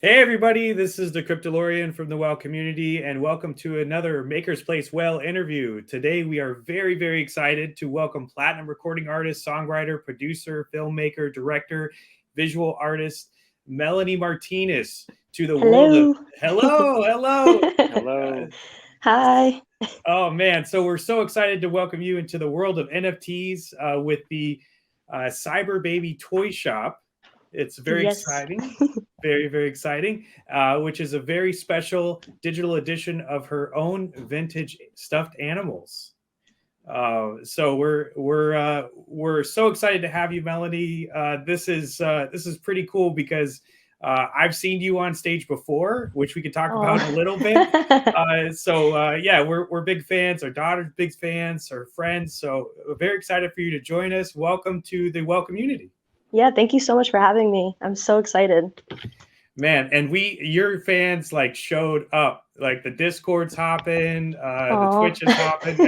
Hey everybody, this is the Cryptolorian from the WHAL community, and welcome to another Makersplace WHAL interview. Today we are very excited to welcome platinum recording artist, songwriter, producer, filmmaker, director, visual artist, Melanie Martinez to the world of Hello. hello. Uh, Hello. Hi. oh man, so we're so excited to welcome you into the world of NFTs with the CyberBaby Toy Shop. It's very Yes. exciting, very exciting, which is a very special digital edition of her own vintage stuffed animals. So we're so excited to have you, Melanie. This is pretty cool because I've seen you on stage before, which we could talk Oh. about in a little bit. Yeah, we're big fans. Our daughter's big fans. Our friends. So we're very excited for you to join us. Welcome to the WHAL community. Yeah, thank you so much for having me. I'm so excited. Man, and your fans like showed up, like the Discord's hopping, the Oh. Twitch is hopping,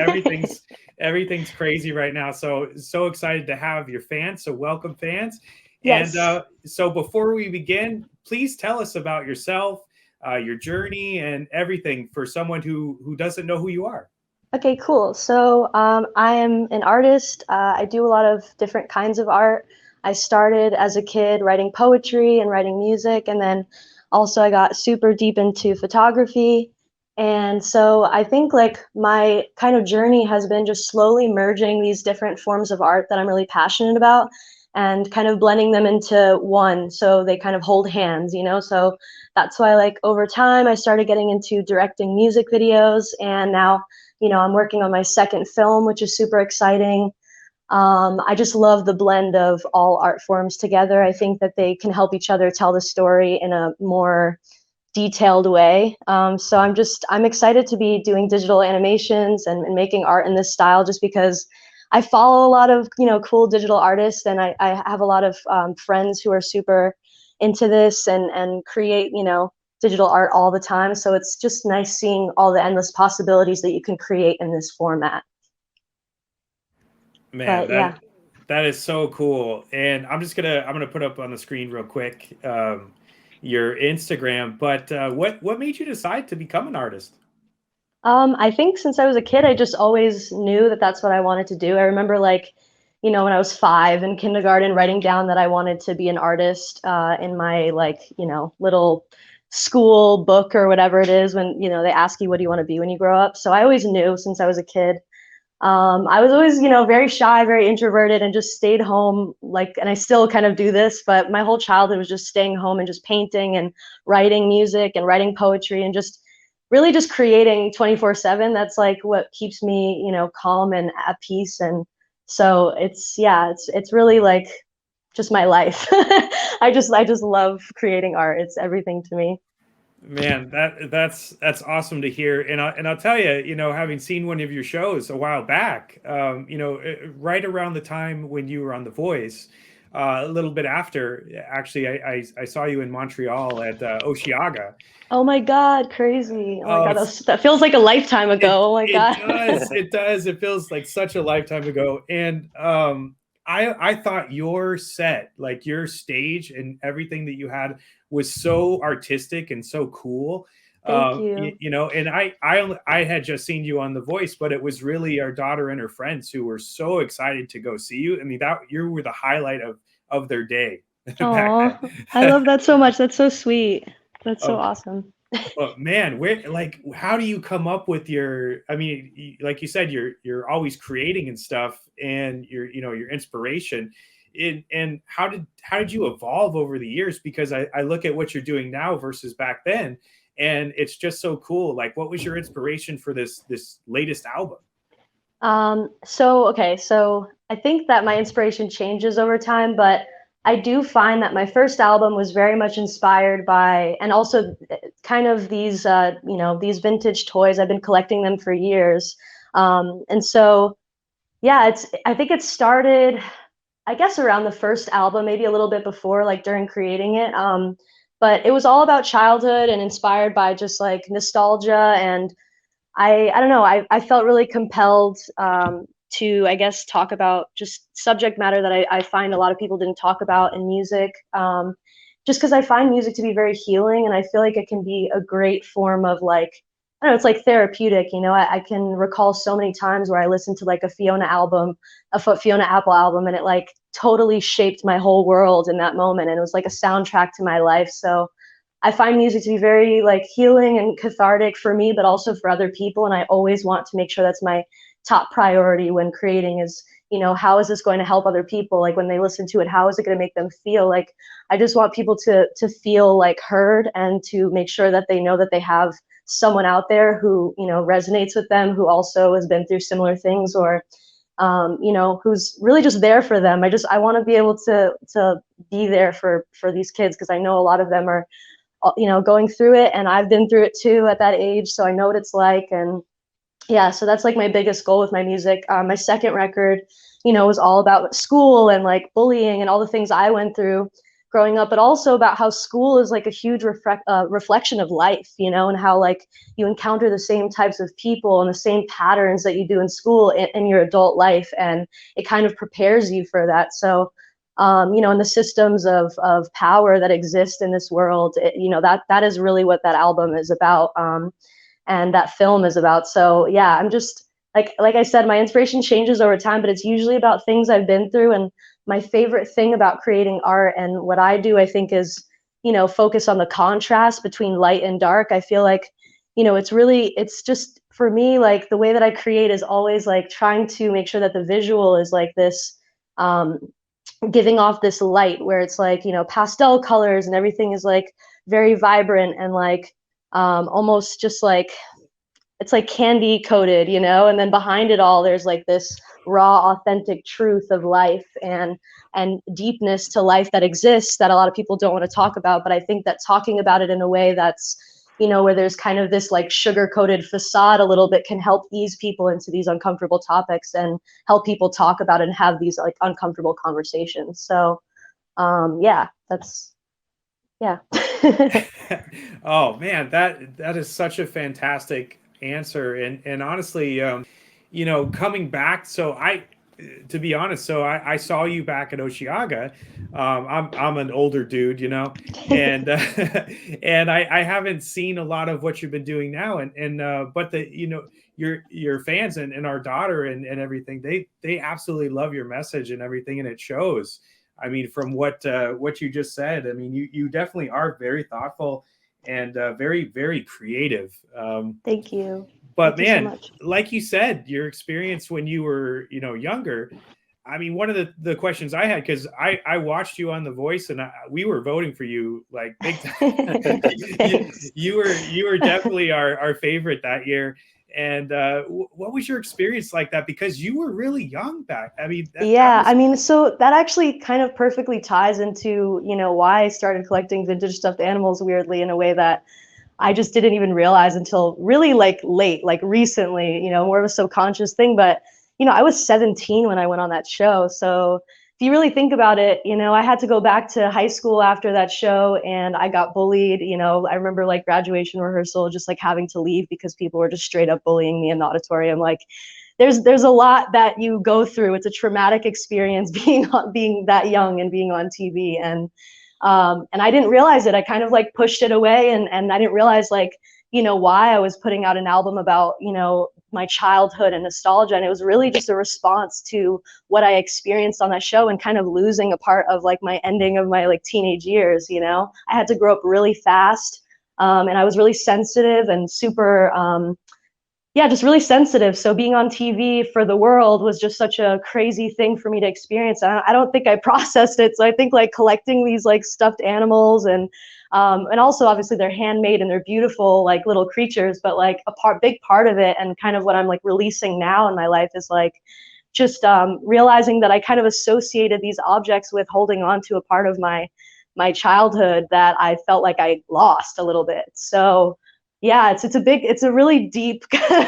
everything's crazy right now. So excited to have your fans. So welcome, fans. And Yes. so before we begin, please tell us about yourself, your journey, and everything for someone who doesn't know who you are. Okay, cool. So I am an artist. I do a lot of different kinds of art. I started as a kid writing poetry and writing music, and then also I got super deep into photography. And so I think like my kind of journey has been just slowly merging these different forms of art that I'm really passionate about and kind of blending them into one so they kind of hold hands. So that's why like over time I started getting into directing music videos, and now I'm working on my second film, which is super exciting. I just love the blend of all art forms together. I think that they can help each other tell the story in a more detailed way. So I'm excited to be doing digital animations and making art in this style, just because I follow a lot of cool digital artists, and I have a lot of friends who are super into this and create digital art all the time. So it's just nice seeing all the endless possibilities that you can create in this format. Man, But yeah. that is so cool. And I'm gonna put up on the screen real quick your Instagram. But what made you decide to become an artist? I think since I was a kid, I just always knew that that's what I wanted to do. I remember, like, when I was 5 in kindergarten, writing down that I wanted to be an artist in my, like, little school book or whatever it is when, they ask you, what do you want to be when you grow up? So I always knew since I was a kid. I was always, very shy, very introverted, and just stayed home. Like, and I still kind of do this, but my whole childhood was just staying home and just painting and writing music and writing poetry and just really just creating 24/7. That's like what keeps me, calm and at peace. And so it's really like just my life. I just love creating art. It's everything to me. Man, that's awesome to hear. And I'll tell you, having seen one of your shows a while back, right around the time when you were on The Voice, a little bit after, actually, I saw you in Montreal at Osheaga. Oh my God, crazy. Oh my Oh, God, that feels like a lifetime It ago. Oh my it God. does. It does. It feels like such a lifetime ago. And I thought your set, like your stage and everything that you had was so artistic and so cool. Thank you. And I had just seen you on The Voice, but it was really our daughter and her friends who were so excited to go see you. I mean, that you were the highlight of their day back Oh, I then. love that so much. That's so sweet. That's so Oh, awesome. but man, where like how do you come up with your? I mean, like you said, you're always creating and stuff, and your inspiration. And how did you evolve over the years? Because I look at what you're doing now versus back then, and it's just so cool. Like, what was your inspiration for this latest album? So I think that my inspiration changes over time, but I do find that my first album was very much inspired by, and also kind of these vintage toys. I've been collecting them for years. And so, yeah, I think it started, I guess, around the first album, maybe a little bit before, like during creating it. But it was all about childhood and inspired by just like nostalgia. And I don't know. I felt really compelled to, I guess, talk about just subject matter that I find a lot of people didn't talk about in music. just because I find music to be very healing, and I feel like it can be a great form of like, I don't know, it's like therapeutic, you know. I can recall so many times where I listened to like a Fiona Apple album, and it like totally shaped my whole world in that moment, and it was like a soundtrack to my life. So I find music to be very like healing and cathartic for me, but also for other people. And I always want to make sure that's my top priority when creating is, you know, how is this going to help other people? Like when they listen to it, how is it going to make them feel? Like I just want people to feel like heard, and to make sure that they know that they have someone out there who, you know, resonates with them, who also has been through similar things, or you know, who's really just there for them. I want to be able to be there for these kids, because I know a lot of them are, you know, going through it, and I've been through it too at that age, so I know what it's like. And yeah, so that's like my biggest goal with my music. My second record, you know, was all about school and like bullying and all the things I went through growing up, but also about how school is like a huge reflection of life, you know, and how like you encounter the same types of people and the same patterns that you do in school in your adult life, and it kind of prepares you for that. So you know, and the systems of power that exist in this world, you know, that is really what that album is about, and that film is about. So yeah, I'm just like I said, my inspiration changes over time, but it's usually about things I've been through. And my favorite thing about creating art and what I do, I think, is, you know, focus on the contrast between light and dark. I feel like, you know, it's just for me, like the way that I create is always like trying to make sure that the visual is like this, giving off this light where it's like, you know, pastel colors and everything is like very vibrant and like almost just like it's like candy coated, you know. And then behind it all there's like this raw authentic truth of life and deepness to life that exists that a lot of people don't want to talk about. But I think that talking about it in a way that's, you know, where there's kind of this like sugar coated facade a little bit, can help ease people into these uncomfortable topics and help people talk about it and have these like uncomfortable conversations. So yeah, that's, yeah. Oh man, that is such a fantastic answer. And honestly, you know, coming back, so I, to be honest, so I saw you back at Oshiaga. I'm an older dude, you know, and and I haven't seen a lot of what you've been doing now. And but the, you know, your fans and our daughter and everything, they absolutely love your message and everything, and it shows. I mean, from what you just said, I mean, you definitely are very thoughtful and very creative. Thank you. But Thank you so man, much. like you said, your experience when you were, you know, younger. I mean, one of the questions I had, because I watched you on The Voice, and we were voting for you like big time. Thanks. You were definitely our favorite that year. And what was your experience like that? Because you were really young back. I mean, that Yeah, was I mean, so that actually kind of perfectly ties into, you know, why I started collecting vintage stuffed animals weirdly in a way that I just didn't even realize until really like late, like recently, you know, more of a subconscious thing. But, you know, I was 17 when I went on that show. So if you really think about it, you know, I had to go back to high school after that show, and I got bullied. You know, I remember like graduation rehearsal, just like having to leave because people were just straight up bullying me in the auditorium. Like there's a lot that you go through. It's a traumatic experience being that young and being on TV. And I didn't realize it. I kind of like pushed it away, and I didn't realize like, you know, why I was putting out an album about, you know, my childhood and nostalgia. And it was really just a response to what I experienced on that show and kind of losing a part of like my ending of my like teenage years. You know, I had to grow up really fast, and I was really sensitive and super yeah, just really sensitive. So being on TV for the world was just such a crazy thing for me to experience. I don't think I processed it. So I think like collecting these like stuffed animals and also obviously they're handmade and they're beautiful like little creatures, but like big part of it and kind of what I'm like releasing now in my life is like just realizing that I kind of associated these objects with holding on to a part of my childhood that I felt like I lost a little bit. So yeah, it's a really deep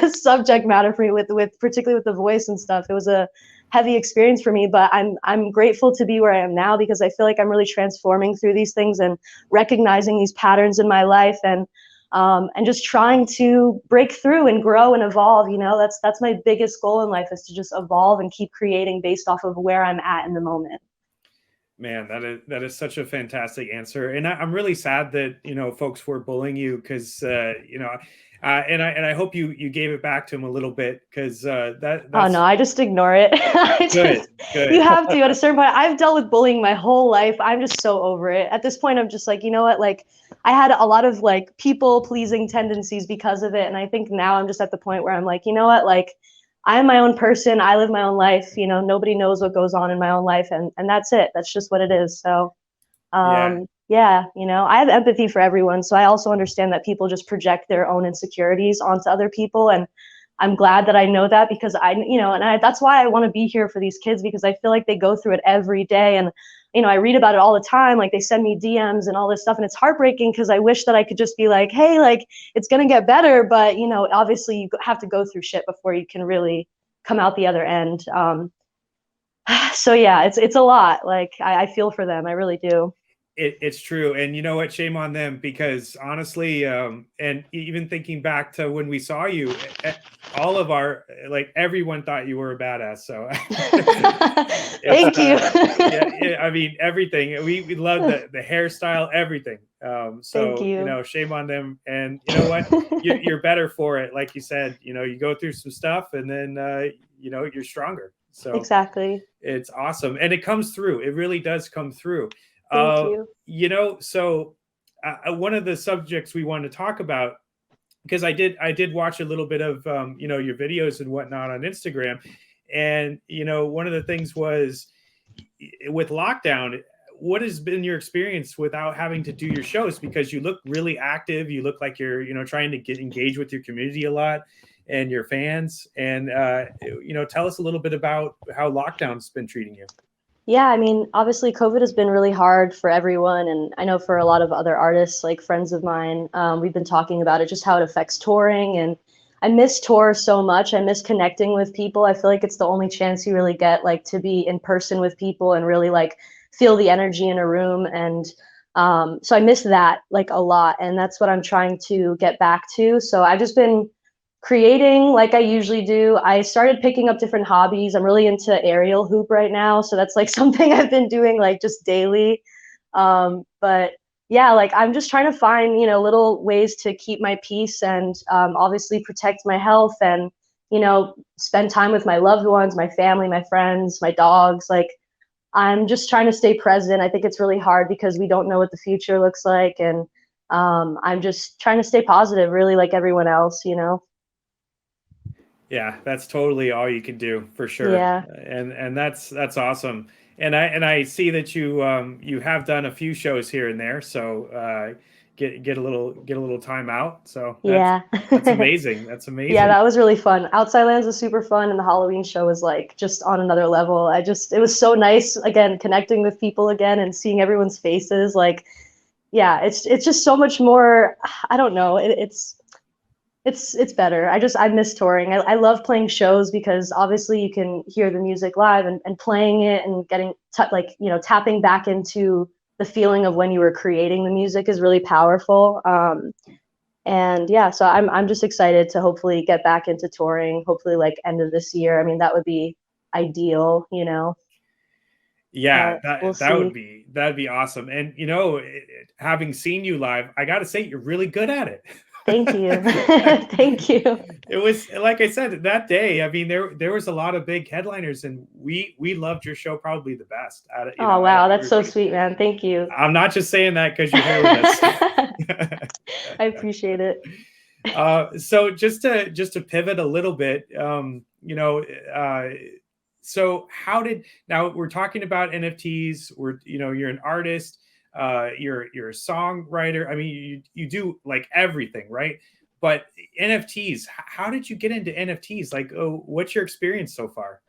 subject matter for me with particularly with The Voice and stuff. It was a heavy experience for me, but I'm grateful to be where I am now because I feel like I'm really transforming through these things and recognizing these patterns in my life and just trying to break through and grow and evolve. You know, that's my biggest goal in life is to just evolve and keep creating based off of where I'm at in the moment. Man, that is such a fantastic answer, and I'm really sad that folks were bullying you because and I hope you gave it back to him a little bit because Oh no, that's I just ignore it. good, You good. have to at a certain point. I've dealt with bullying my whole life. I'm just so over it. At this point, I'm just like, you know what? Like, I had a lot of like people pleasing tendencies because of it. And I think now I'm just at the point where I'm like, you know what? Like, I'm my own person. I live my own life. Nobody knows what goes on in my own life. And that's it. That's just what it is. So, Yeah, yeah, I have empathy for everyone. So I also understand that people just project their own insecurities onto other people. And I'm glad that I know that because that's why I want to be here for these kids because I feel like they go through it every day. And, I read about it all the time. Like they send me DMs and all this stuff. And it's heartbreaking because I wish that I could just be like, hey, like it's going to get better. But, obviously you have to go through shit before you can really come out the other end. So yeah, it's a lot. Like I feel for them. I really do. it's true, and you know what? Shame on them because honestly, and even thinking back to when we saw you, all of our like everyone thought you were a badass. So Thank you. yeah, I mean everything. We love the hairstyle, everything. Thank So you. shame on them, and you know what? You're better for it. Like you said, you go through some stuff, and then you're stronger. So Exactly. it's awesome, and it comes through. It really does come through. Thank you. So one of the subjects we want to talk about, because I did watch a little bit of your videos and whatnot on Instagram, and one of the things was with lockdown. What has been your experience without having to do your shows? Because you look really active. You look like you're trying to get engaged with your community a lot and your fans. And tell us a little bit about how lockdown's been treating you. Yeah, I mean, obviously, COVID has been really hard for everyone. And I know for a lot of other artists, like friends of mine, we've been talking about it, just how it affects touring. And I miss tour so much. I miss connecting with people. I feel like it's the only chance you really get, like, to be in person with people and really, like, feel the energy in a room. And so I miss that, like, a lot. And that's what I'm trying to get back to. So I've just been creating like I usually do. I started picking up different hobbies. I'm really into aerial hoop right now, so that's like something I've been doing like just daily. But yeah, like I'm just trying to find little ways to keep my peace and obviously protect my health and spend time with my loved ones, my family, my friends, my dogs. Like I'm just trying to stay present. I think it's really hard because we don't know what the future looks like, and I'm just trying to stay positive, really, like everyone else. Yeah, that's totally all you can do for sure, Yeah. and that's awesome. And I see that you have done a few shows here and there, so get a little time out. So that's Yeah. that's amazing. That's Yeah, amazing. that was really fun. Outside Lands was super fun, and the Halloween show was like just on another level. It was so nice again connecting with people again and seeing everyone's faces. Like, yeah, it's just so much more. I don't know. It's better. I miss touring. I love playing shows because obviously you can hear the music live and playing it and getting tapping back into the feeling of when you were creating the music is really powerful. And yeah, so I'm just excited to hopefully get back into touring, hopefully like end of this year. I mean, that would be ideal. Yeah, But we'll would see. be that'd be awesome. And having seen you live, I got to say you're really good at it. Thank you. Thank you. It was like I said that day. I mean, there was a lot of big headliners, and we loved your show probably the best Oh out of wow, that's so everybody. sweet, man. Thank you. I'm not just saying that because you're here with us. I appreciate it. So just to pivot a little bit, so now we're talking about NFTs. You're an artist, you're a songwriter. I mean, you do like everything, right? But NFTs, how did you get into NFTs? Like, what's your experience so far?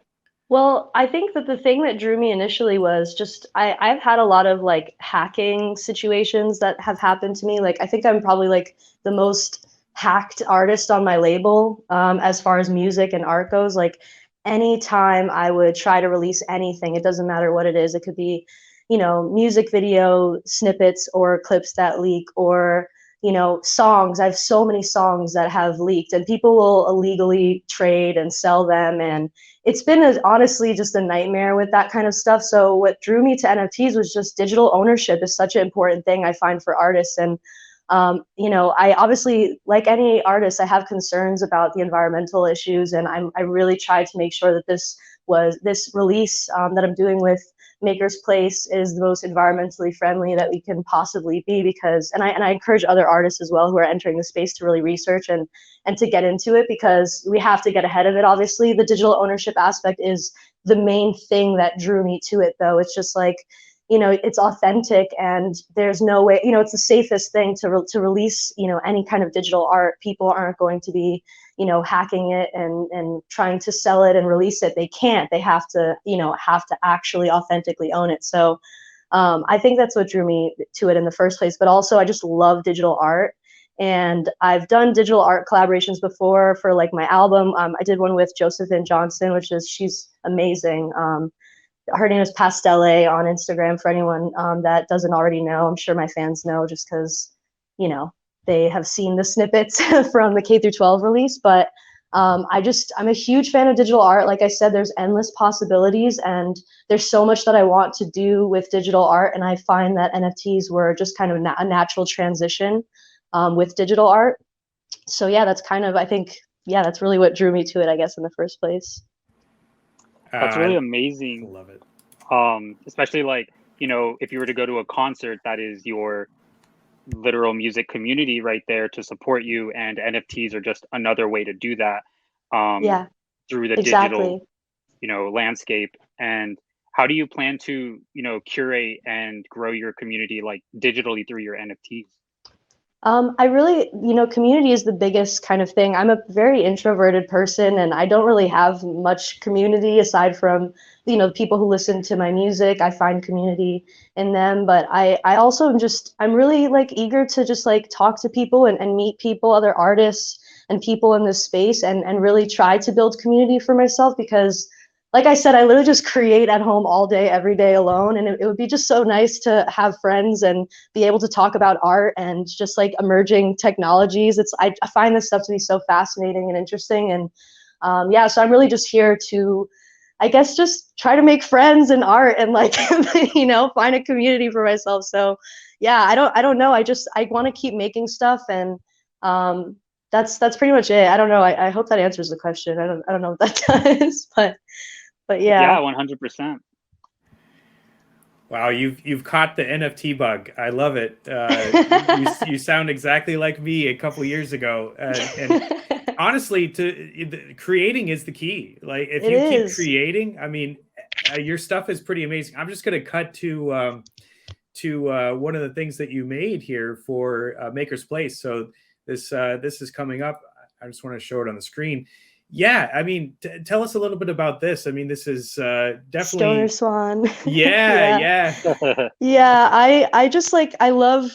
Well, I think that the thing that drew me initially was just I've had a lot of like hacking situations that have happened to me. Like I think I'm probably like the most hacked artist on my label as far as music and art goes. Like anytime I would try to release anything, it doesn't matter what it is. It could be, music video snippets or clips that leak or songs. I have so many songs that have leaked, and people will illegally trade and sell them. And it's been honestly just a nightmare with that kind of stuff. So what drew me to NFTs was just digital ownership is such an important thing I find for artists. And I obviously, like any artist, I have concerns about the environmental issues, and I really tried to make sure that this release that I'm doing with Makersplace is the most environmentally friendly that we can possibly be, because and I encourage other artists as well who are entering the space to really research and to get into it, because we have to get ahead of it. Obviously, the digital ownership aspect is the main thing that drew me to it, though. It's just like, it's authentic, and there's no way, it's the safest thing to release, any kind of digital art. People aren't going to be, hacking it and trying to sell it and release it. They can't. They have to, actually authentically own it. So I think that's what drew me to it in the first place. But also, I just love digital art. And I've done digital art collaborations before for like my album. I did one with Josephine Johnson, she's amazing. Her name is Pastelle on Instagram, for anyone that doesn't already know. I'm sure my fans know, just because, they have seen the snippets from the K through 12 release. But I'm a huge fan of digital art. Like I said, there's endless possibilities, and there's so much that I want to do with digital art. And I find that NFTs were just kind of a natural transition with digital art. So yeah, that's kind of, I think, that's really what drew me to it, I guess, in the first place. That's really amazing. I love it. Especially like, if you were to go to a concert, that is your literal music community right there to support you, and NFTs are just another way to do that through the digital, landscape. And how do you plan to, curate and grow your community like digitally through your NFTs? I really, community is the biggest kind of thing. I'm a very introverted person, and I don't really have much community aside from, the people who listen to my music. I find community in them, but I also I'm really like eager to just like talk to people and meet people, other artists and people in this space, and really try to build community for myself, because like I said, I literally just create at home all day, every day alone. And it would be just so nice to have friends and be able to talk about art and just like emerging technologies. I find this stuff to be so fascinating and interesting. And so I'm really just here to, I guess, just try to make friends in art and like, find a community for myself. So yeah, I don't know. I want to keep making stuff, and that's pretty much it. I don't know. I hope that answers the question. I don't know what that does, but yeah. Yeah, 100%. Wow, you've caught the NFT bug. I love it. You sound exactly like me a couple years ago. And honestly, creating is the key. Like if you keep creating, I mean, your stuff is pretty amazing. I'm just going to cut to one of the things that you made here for Makersplace. So this is coming up. I just want to show it on the screen. Yeah, I mean, tell us a little bit about this. I mean, this is definitely Stoner Swan. Yeah. Yeah, I just like, I love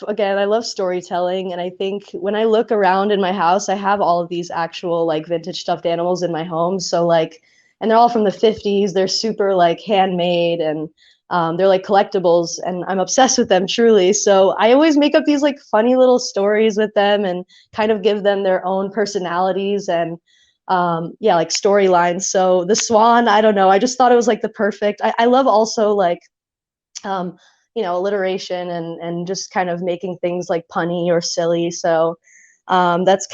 storytelling. And I think when I look around in my house, I have all of these actual like vintage stuffed animals in my home. So like, and they're all from the 50s. They're super like handmade, and they're like collectibles, and I'm obsessed with them, truly. So I always make up these like funny little stories with them and kind of give them their own personalities and like storylines. So the swan, I don't know, I just thought it was like the perfect, I love also like alliteration and just kind of making things like punny or silly. So that was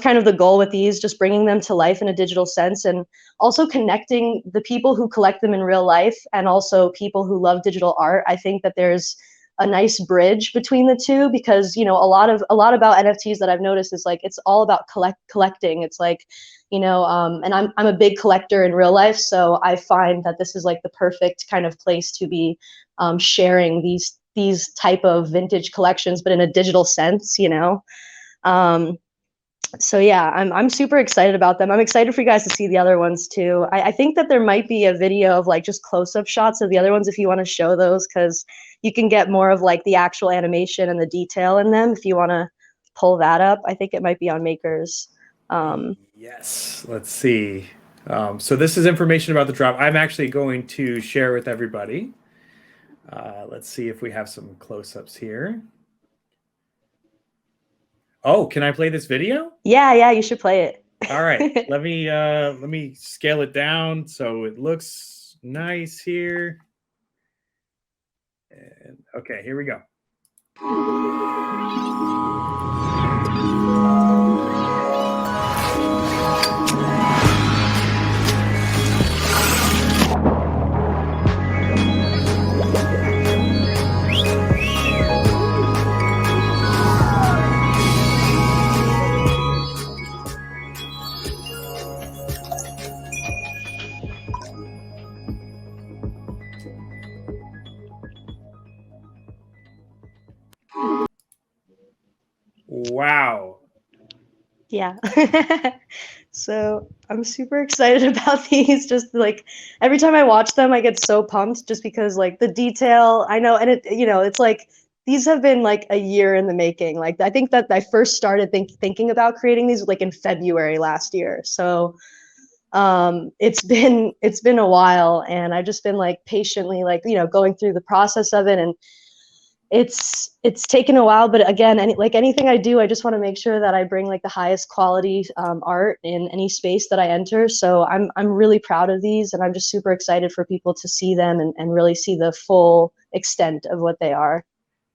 kind of the goal with these, just bringing them to life in a digital sense, and also connecting the people who collect them in real life and also people who love digital art. I think that there's a nice bridge between the two, because a lot about NFTs that I've noticed is like it's all about collecting. It's like and I'm a big collector in real life, so I find that this is like the perfect kind of place to be sharing these type of vintage collections, but in a digital sense. So yeah, I'm super excited about them. I'm excited for you guys to see the other ones too. I think that there might be a video of like just close-up shots of the other ones if you want to show those, because you can get more of like the actual animation and the detail in them if you want to pull that up. I think it might be on Makers. Yes, let's see. So this is information about the drop. I'm actually going to share with everybody. Let's see if we have some close-ups here. Oh, can I play this video? Yeah, you should play it. All right, let me scale it down so it looks nice here. And okay, here we go. Wow. Yeah. So I'm super excited about these. Just like every time I watch them, I get so pumped just because like the detail I know, and it's like these have been like a year in the making. Like I think that I first started thinking about creating these like in February last year. So it's been a while, and I've just been like patiently like going through the process of it, and it's taken a while, but again, like anything I do, I just want to make sure that I bring like the highest quality art in any space that I enter. So I'm really proud of these, and I'm just super excited for people to see them and really see the full extent of what they are.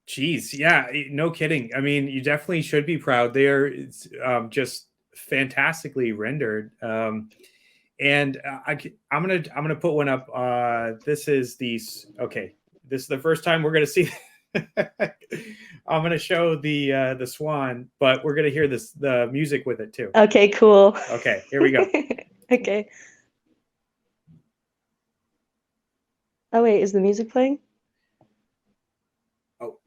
Geez, yeah, no kidding. I mean, you definitely should be proud. They are just fantastically rendered. And I'm gonna put one up. This is okay. This is the first time we're gonna see. I'm gonna show the swan, but we're gonna hear the music with it too. Okay, cool. Okay, here we go. Okay. Oh wait, is the music playing? Oh.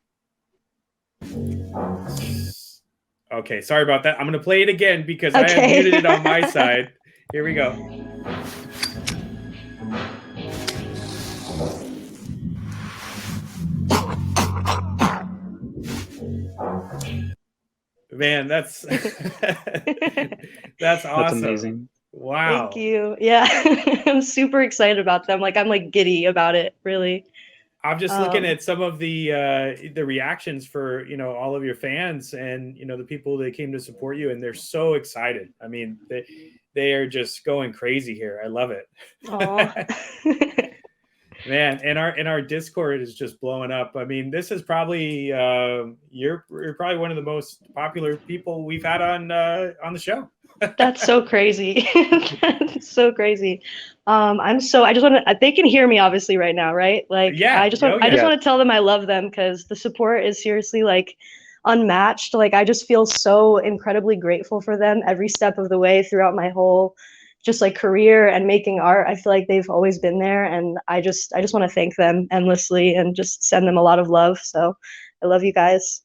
Okay, sorry about that. I'm gonna play it again because I have muted it on my side. Here we go. Man, that's that's awesome. That's amazing. Wow. Thank you. Yeah. I'm super excited about them. Like I'm like giddy about it, really. I'm just looking at some of the reactions for all of your fans and the people that came to support you, and they're so excited. I mean, they are just going crazy here. I love it. Man, and our Discord is just blowing up. I mean, this is probably you're probably one of the most popular people we've had on the show. That's so crazy. That's so crazy. I just want to, they can hear me obviously right now, right? Like, yeah, I just want to tell them I love them because the support is seriously like unmatched. Like, I just feel so incredibly grateful for them every step of the way throughout my whole just like career and making art. I feel like they've always been there, and I just want to thank them endlessly and just send them a lot of love. So I love you guys.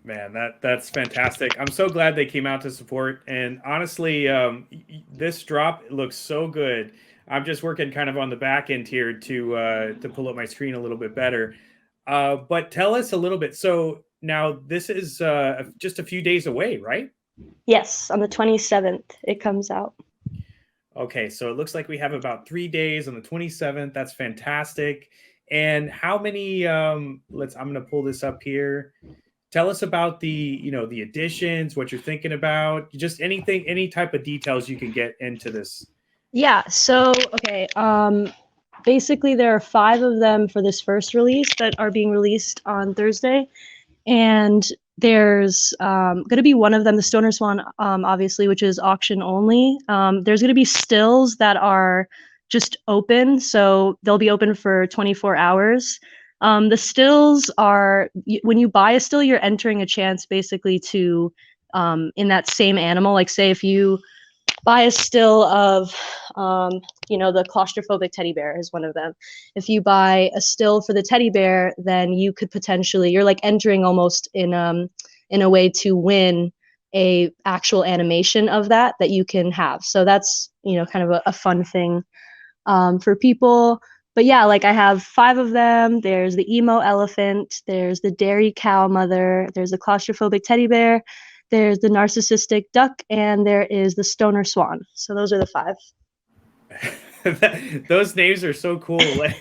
Man, that's fantastic. I'm so glad they came out to support. And honestly, this drop looks so good. I'm just working kind of on the back end here to pull up my screen a little bit better. But tell us a little bit. So now this is just a few days away, right? Yes, on the 27th it comes out. Okay, so it looks like we have about 3 days on the 27th. That's fantastic. And how many? I'm going to pull this up here. Tell us about the additions, what you're thinking about, just anything, any type of details you can get into this. Yeah. So, okay. Basically there are 5 of them for this first release that are being released on Thursday. And there's going to be one of them, the Stoner Swan, obviously, which is auction only. There's going to be stills that are just open. So they'll be open for 24 hours. The stills are, when you buy a still, you're entering a chance basically to, in that same animal, like say if you buy a still of, the claustrophobic teddy bear is one of them. If you buy a still for the teddy bear, then you could potentially, you're like entering almost in a way to win a actual animation of that you can have. So that's, kind of a fun thing for people. But yeah, like I have 5 of them. There's the emo elephant, there's the dairy cow mother, there's the claustrophobic teddy bear, there's the narcissistic duck, and there is the stoner swan. So those are the 5. Those names are so cool. Like,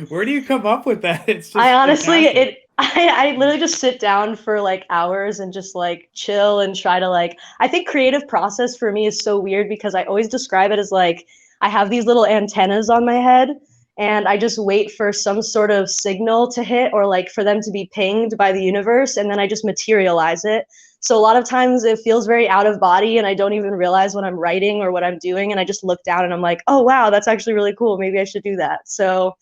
where do you come up with that? It's just I honestly, fantastic. I literally just sit down for like hours and just like chill and try to like, I think creative process for me is so weird because I always describe it as like, I have these little antennas on my head and I just wait for some sort of signal to hit or like for them to be pinged by the universe and then I just materialize it. So a lot of times it feels very out of body and I don't even realize what I'm writing or what I'm doing. And I just look down and I'm like, oh, wow, that's actually really cool. Maybe I should do that. So,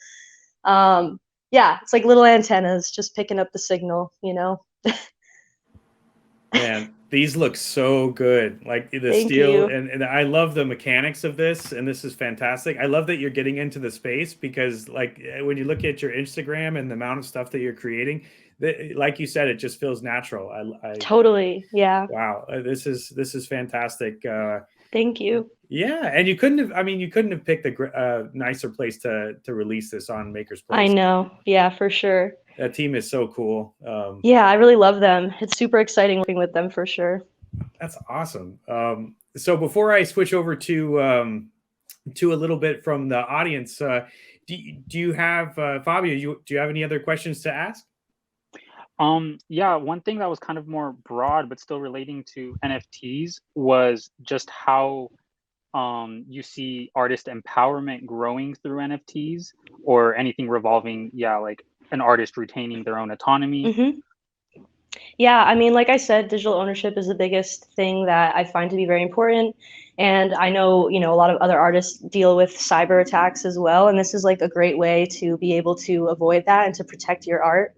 yeah, it's like little antennas just picking up the signal, you know? Man, these look so good. Like the Thank steel, you. and I love the mechanics of this, and this is fantastic. I love that you're getting into the space because, like, when you look at your Instagram and the amount of stuff that you're creating, like you said, it just feels natural. Totally. Yeah. Wow, this is fantastic. Thank you. Yeah, and you couldn't have. I mean, you couldn't have picked a nicer place to release this on I Makerspace. know. Yeah, for sure. That team is so cool. Yeah, I really love them. It's super exciting working with them for sure. That's awesome. So before I switch over to a little bit from the audience, do you have Fabio? Do you have any other questions to ask? Yeah, one thing that was kind of more broad but still relating to NFTs was just how you see artist empowerment growing through NFTs or anything revolving, yeah, like an artist retaining their own autonomy. Hmm. Yeah, I mean, like I said, digital ownership is the biggest thing that I find to be very important. And I know, a lot of other artists deal with cyber attacks as well. And this is like a great way to be able to avoid that and to protect your art.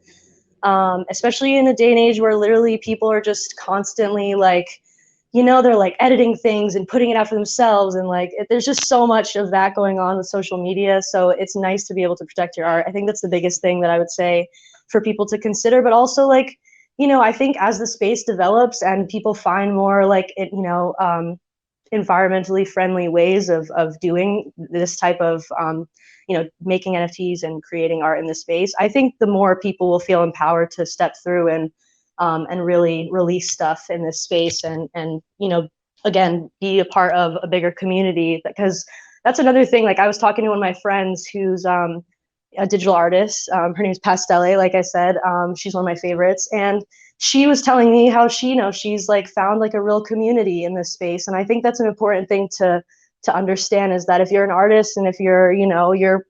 Especially in a day and age where literally people are just constantly like, they're like editing things and putting it out for themselves. And like, there's just so much of that going on with social media. So it's nice to be able to protect your art. I think that's the biggest thing that I would say for people to consider, but also like, I think as the space develops and people find more like environmentally friendly ways of doing this type of making NFTs and creating art in the space, I think the more people will feel empowered to step through and really release stuff in this space and again be a part of a bigger community, because that's another thing. Like I was talking to one of my friends who's a digital artist. Her name is Pastelle, like I said. She's one of my favorites. And she was telling me how she's like found like a real community in this space. And I think that's an important thing to understand, is that if you're an artist and if you're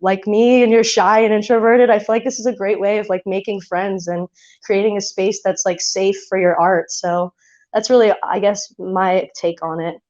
like me and you're shy and introverted, I feel like this is a great way of like making friends and creating a space that's like safe for your art. So that's really, I guess, my take on it.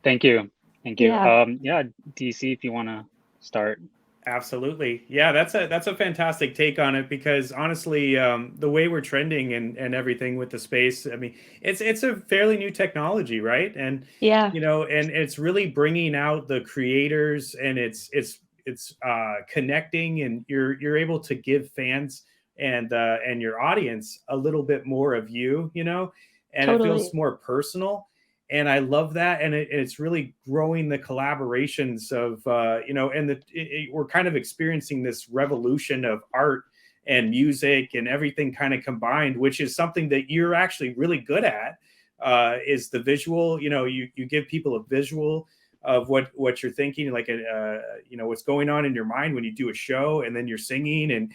Thank you. Thank you. Yeah. Yeah, DC, if you want to start. Absolutely. Yeah, that's a fantastic take on it because honestly, the way we're trending and everything with the space, I mean, it's a fairly new technology, right? And Yeah. and it's really bringing out the creators and it's connecting, and you're able to give fans and your audience a little bit more of you, and it Totally. feels more personal. And I love that, and it's really growing the collaborations of and we're kind of experiencing this revolution of art and music and everything kind of combined, which is something that you're actually really good at. Is the visual? You give people a visual of what you're thinking, like what's going on in your mind when you do a show, and then you're singing and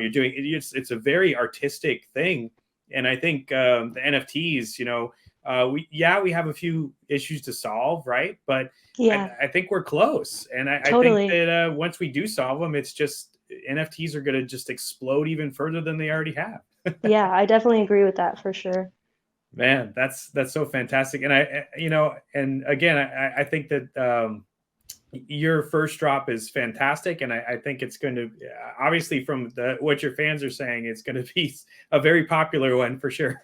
you're doing it's a very artistic thing. And I think the NFTs, we have a few issues to solve, right? But Yeah. I think we're close, and I think Totally. that once we do solve them, it's just NFTs are going to just explode even further than they already have. Yeah, I definitely agree with that for sure. Man, that's so fantastic, and and again, I think that your first drop is fantastic, and I think it's going to obviously from what your fans are saying, it's going to be a very popular one for sure.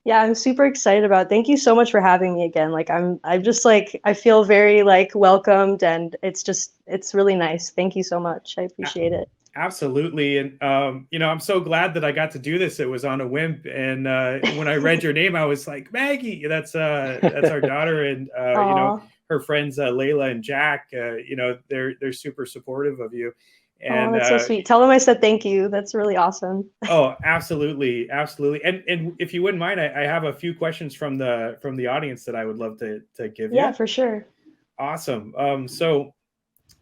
Yeah, I'm super excited about it. Thank you so much for having me again. Like I'm just like, I feel very like welcomed, and it's really nice. Thank you so much. I appreciate it. Absolutely. And, I'm so glad that I got to do this. It was on a whim. And when I read your name, I was like, Maggie, that's our daughter. And, Aw. her friends, Layla and Jack, they're super supportive of you. Oh, And that's so sweet. Tell them I said thank you. That's really awesome. oh, absolutely, absolutely. And if you wouldn't mind, I have a few questions from the audience that I would love to give Yeah, you. for sure. Awesome. So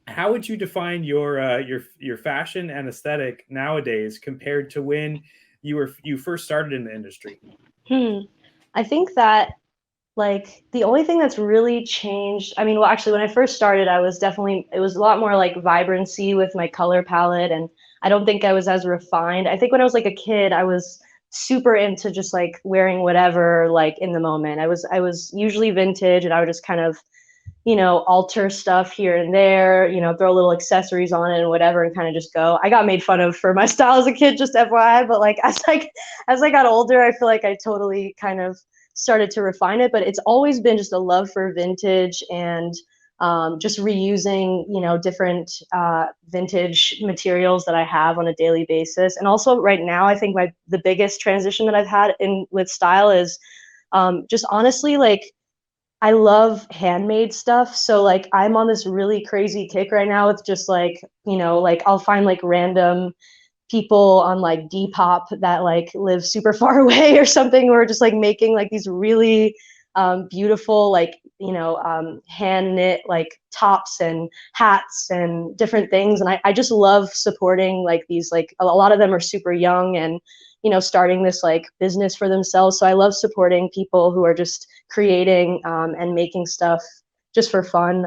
how would you define your fashion and aesthetic nowadays compared to when you first started in the industry? I think that like the only thing that's really changed, I mean, well, actually, when I first started, it was a lot more like vibrancy with my color palette. And I don't think I was as refined. I think when I was like a kid, I was super into just like wearing whatever, like in the moment. I was usually vintage, and I would just kind of, alter stuff here and there, throw little accessories on it and whatever, and kind of just go. I got made fun of for my style as a kid, just FYI, but like as I got older, I feel like I totally kind of started to refine it. But it's always been just a love for vintage and just reusing, different vintage materials that I have on a daily basis. And also right now, I think the biggest transition that I've had in with style is just honestly like I love handmade stuff. So like I'm on this really crazy kick right now with just like, like I'll find like random people on like Depop that like live super far away or something, who are just like making like these really beautiful like hand knit like tops and hats and different things. And I just love supporting like these, like a lot of them are super young and starting this like business for themselves. So I love supporting people who are just creating and making stuff just for fun.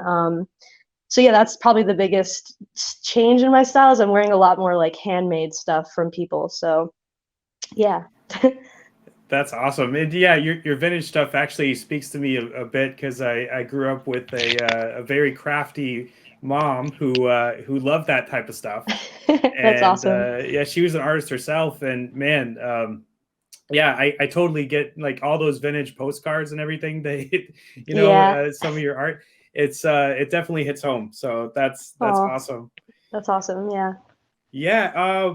So yeah, that's probably the biggest change in my style, is I'm wearing a lot more like handmade stuff from people. So yeah. That's awesome. And yeah, your vintage stuff actually speaks to me a bit, because I grew up with a very crafty mom who loved that type of stuff. That's And awesome. yeah, she was an artist herself. And man, yeah, I totally get like all those vintage postcards and everything. They, Yeah. some of your art, it definitely hits home. So that's Oh, awesome. that's awesome. Yeah. Yeah.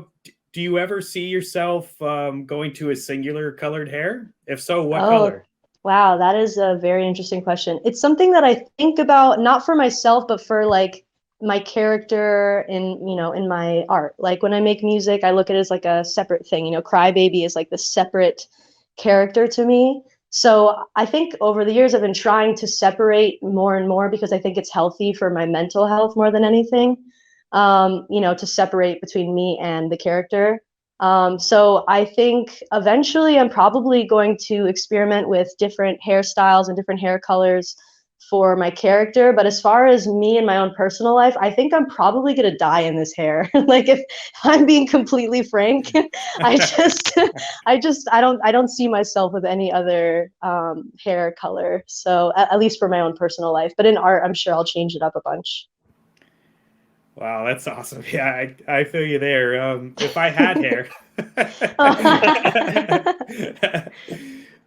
Do you ever see yourself going to a singular colored hair? If so, what Oh, color? wow. That is a very interesting question. It's something that I think about, not for myself, but for like my character in my art. Like when I make music, I look at it as like a separate thing. Crybaby is like the separate character to me. So I think over the years, I've been trying to separate more and more, because I think it's healthy for my mental health more than anything, to separate between me and the character. So I think eventually I'm probably going to experiment with different hairstyles and different hair colors for my character. But as far as me and my own personal life, I think I'm probably gonna die in this hair. Like if I'm being completely frank, I just, I don't see myself with any other hair color. So at least for my own personal life. But in art, I'm sure I'll change it up a bunch. Wow, that's awesome. Yeah, I feel you there. If I had hair,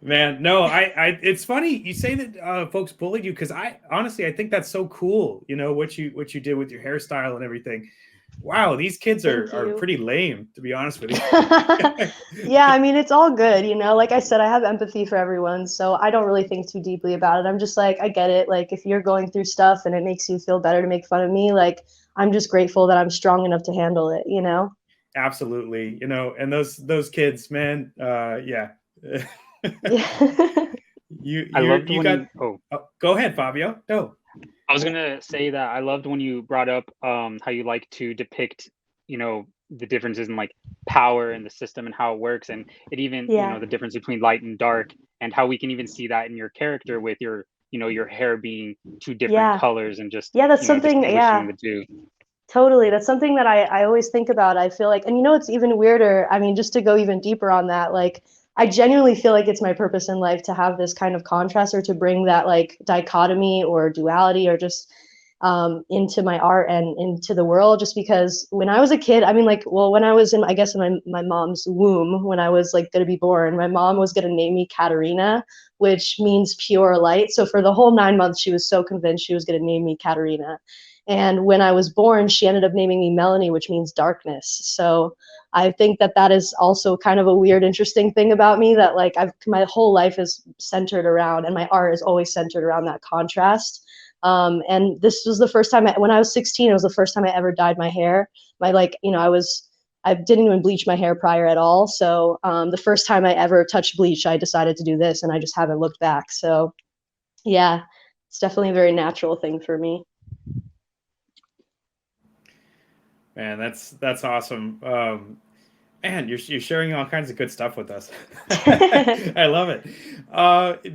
man, no, it's funny you say that folks bullied you, because I honestly I think that's so cool. What you did with your hairstyle and everything. Wow, these kids Thank are you. pretty lame, to be honest with you. Yeah, I mean, it's all good, Like I said, I have empathy for everyone, so I don't really think too deeply about it. I'm just like, I get it. Like, if you're going through stuff and it makes you feel better to make fun of me, like, I'm just grateful that I'm strong enough to handle it. Absolutely, and those kids, man, yeah. Yeah. I loved You when got. you oh Go ahead, Fabio. No. I was gonna say that I loved when you brought up how you like to depict, the differences in like power and the system and how it works, and it even, Yeah. the difference between light and dark, and how we can even see that in your character with your, your hair being two different Yeah. colors and just, Yeah, that's something, distinguishing yeah. the two. Totally. That's something that I always think about. I feel like, and it's even weirder. I mean, just to go even deeper on that, like, I genuinely feel like it's my purpose in life to have this kind of contrast, or to bring that like dichotomy or duality, or just into my art and into the world. Just because when I was a kid, I mean, like, well, when I was in, I guess, in my mom's womb, when I was like going to be born, my mom was going to name me Katarina, which means pure light. So for the whole 9 months, she was so convinced she was going to name me Katarina. And when I was born, she ended up naming me Melanie, which means darkness. So I think that that is also kind of a weird, interesting thing about me, that like my whole life is centered around, and my art is always centered around that contrast. And this was the first time when I was 16, it was the first time I ever dyed my hair. I didn't even bleach my hair prior at all. So the first time I ever touched bleach, I decided to do this, and I just haven't looked back. So yeah, it's definitely a very natural thing for me. Man, that's awesome. Man, you're sharing all kinds of good stuff with us. I love it.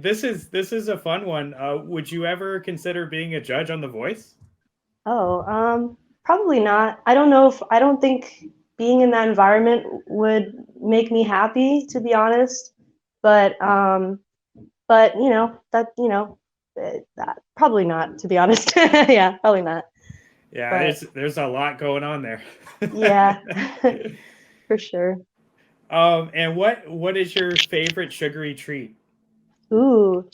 This is a fun one. Would you ever consider being a judge on The Voice? Oh, probably not. I don't think being in that environment would make me happy, to be honest. But probably not, to be honest. Yeah, probably not. Yeah, there's a lot going on there. Yeah, for sure. And what is your favorite sugary treat? Ooh,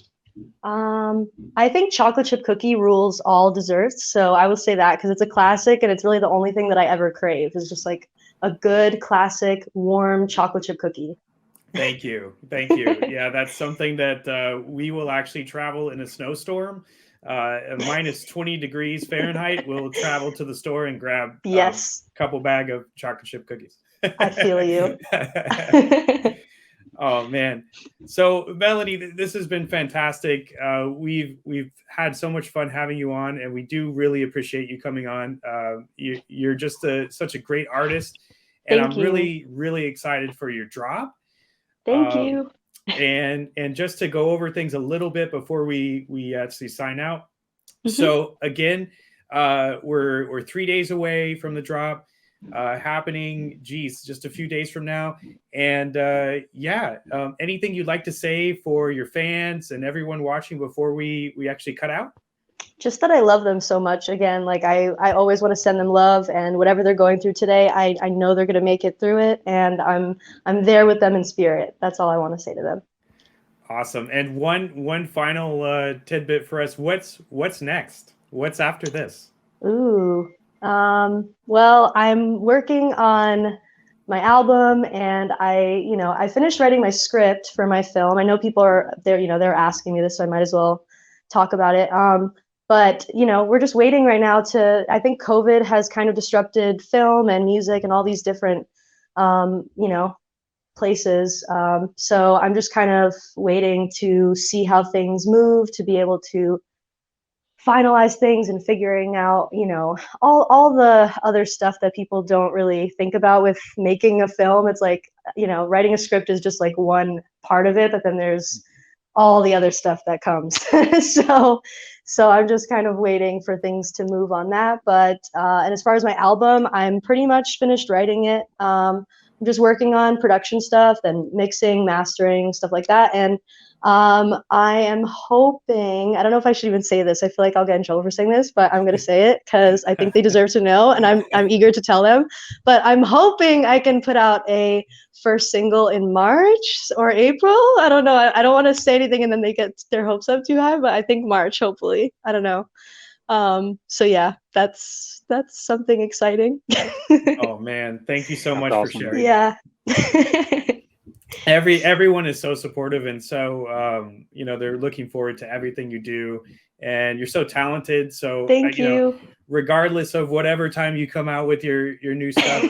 I think chocolate chip cookie rules all desserts. So I will say that because it's a classic, and it's really the only thing that I ever crave is just like a good classic warm chocolate chip cookie. Thank you. Yeah, that's something that we will actually travel in a snowstorm. Minus 20 degrees Fahrenheit, we'll travel to the store and grab a couple bag of chocolate chip cookies. I feel you. Oh man. So Melanie, this has been fantastic. We've had so much fun having you on, and we do really appreciate you coming on. You're just such a great artist, and I'm really, really excited for your drop. Thank you. And just to go over things a little bit before we actually sign out. So again, we're 3 days away from the drop, happening just a few days from now. And anything you'd like to say for your fans and everyone watching before we actually cut out? Just that I love them so much. Again, like I always want to send them love, and whatever they're going through today, I know they're going to make it through it, and I'm there with them in spirit. That's all I want to say to them. Awesome. And one final tidbit for us. What's next? What's after this? Ooh. Well, I'm working on my album, and I finished writing my script for my film. I know people are there, they're asking me this, so I might as well talk about it. But we're just waiting right now I think COVID has kind of disrupted film and music and all these different, places. So I'm just kind of waiting to see how things move, to be able to finalize things and figuring out, all the other stuff that people don't really think about with making a film. It's like, writing a script is just like one part of it, but then there's all the other stuff that comes. So I'm just kind of waiting for things to move on that. But and as far as my album, I'm pretty much finished writing it. I'm just working on production stuff and mixing, mastering, stuff like that. And I am hoping, I don't know if I should even say this. I feel like I'll get in trouble for saying this, but I'm going to say it because I think they deserve to know, and I'm eager to tell them. But I'm hoping I can put out a first single in March or April. I don't know. I don't want to say anything and then they get their hopes up too high, but I think March, hopefully. I don't know. So yeah, that's something exciting. Oh man, thank you so much for sharing. Yeah. Everyone is so supportive, and so they're looking forward to everything you do, and you're so talented. So thank you. Regardless of whatever time you come out with your new stuff,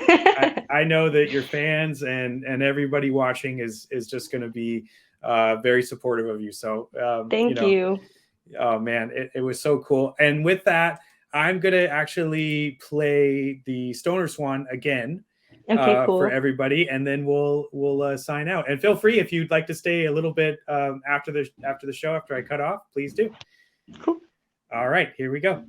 I know that your fans and everybody watching is just going to be very supportive of you. So thank you. Oh man, it was so cool. And with that, I'm gonna actually play the Stoner Swan again. Okay, cool. For everybody, and then we'll sign out. And feel free, if you'd like to stay a little bit after the show, after I cut off, please do. Cool. All right, here we go.